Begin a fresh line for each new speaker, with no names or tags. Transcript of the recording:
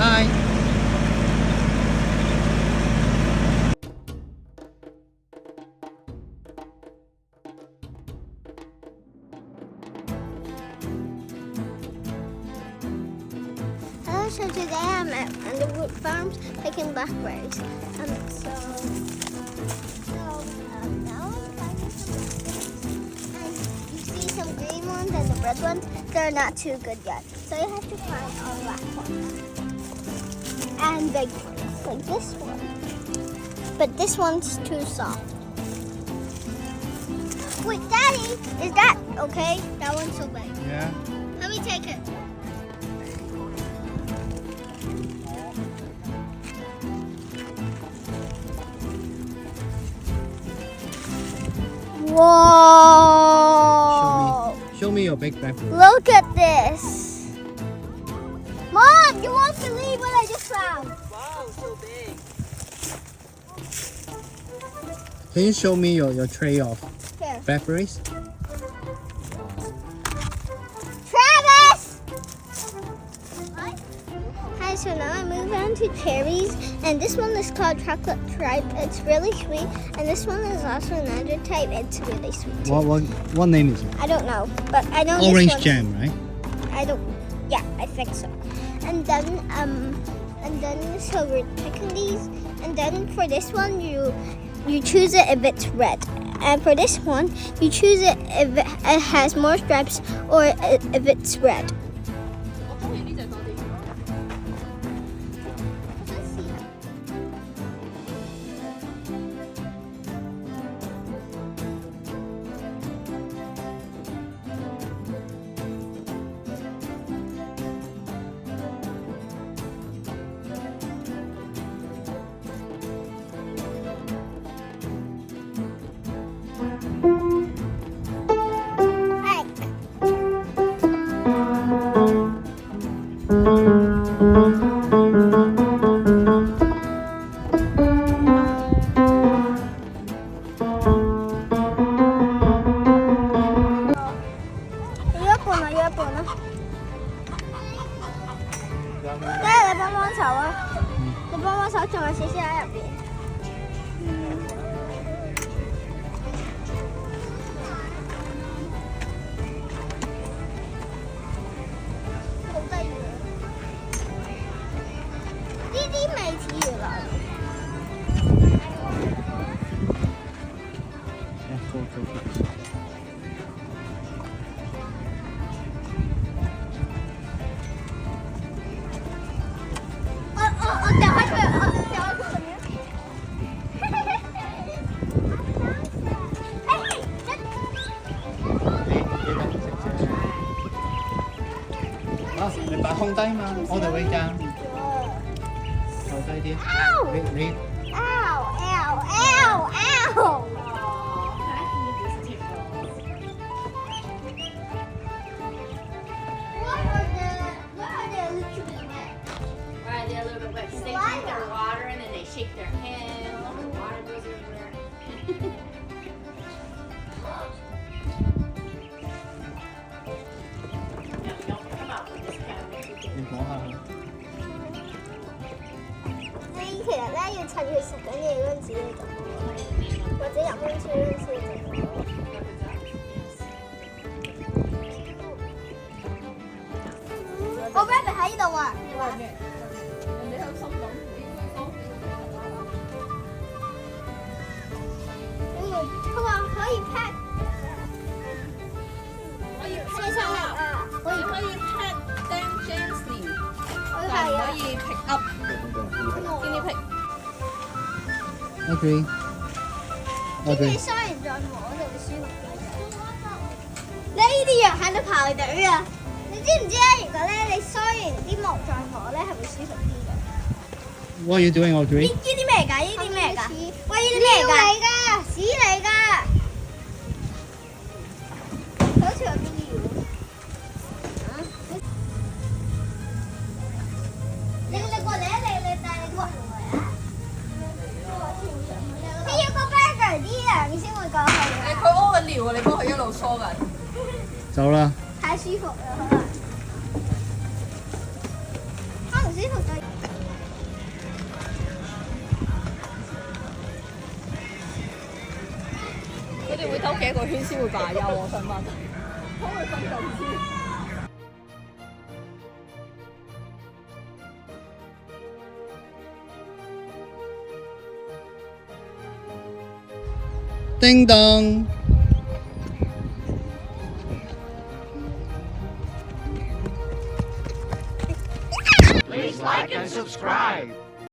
Hi.
Hello, so today I'm at Underwood Farms picking blackberries. Now I'm finding some blackberries. And you see some green ones and the red ones, they're not too good yet. So you have to find all black ones. And big ones, like this one. But this one's too soft. Wait, Daddy, is that okay? That one's so big.
Yeah.
Let me take it. Whoa!
Show me your big blackberry.
Look at this. Mom, you won't believe what I just found.
Wow, so big.
Can you show me your tray of
Here.
blackberries?
Travis! Hi, so now I move on to cherries. And this one is called chocolate tripe. It's really sweet. And this one is also another type. It's really sweet too.
What name is it?
I don't know, but I know
Orange
this one.
jam, right?
I don't. Yeah, I think so. And then so we're picking these. And then for this one, you choose it if it's red. And for this one, you choose it if it has more stripes or if it's red.
你擺空低嘛，我哋會㗎。後低啲。你。
Ow! Ow! Ow! Ow! What are they a little bit wet?
Right, they're a little bit wet. They drink their water and then they shake their head. The water goes everywhere. No, don't come out with this kind of thing.
你講下佢。
其實咧要趁佢食緊嘢嗰陣時你就好，或者飲溫水嗰陣時你就好。個 rabbit 喺呢度啊！
人哋喺度心諗
佢話可以 pack，
可以 pat them gently， 但唔可以 pick up。Guinea pig。
Agree。
你梳完再摸就會舒服啲。你呢啲藥喺度排隊啊！你知唔知咧？如果咧你梳完啲毛再摸咧，係會舒服啲嘅。
What are you doing, Audrey?
呢啲咩嚟㗎？呢啲咩嚟㗎？喂，呢啲咩嚟㗎？屎嚟㗎！好似有啲尿。你過嚟啊！你帶你過嚟啊！你要個 burger 啲啊，你先會過去啊！
佢屙緊尿啊！你幫佢一路梳緊。
走啦。
太舒服啦，可能舒服到。
哋會走幾個圈先會罷休？我想問，可唔可以瞓緊先？
叮當。
Please like and subscribe.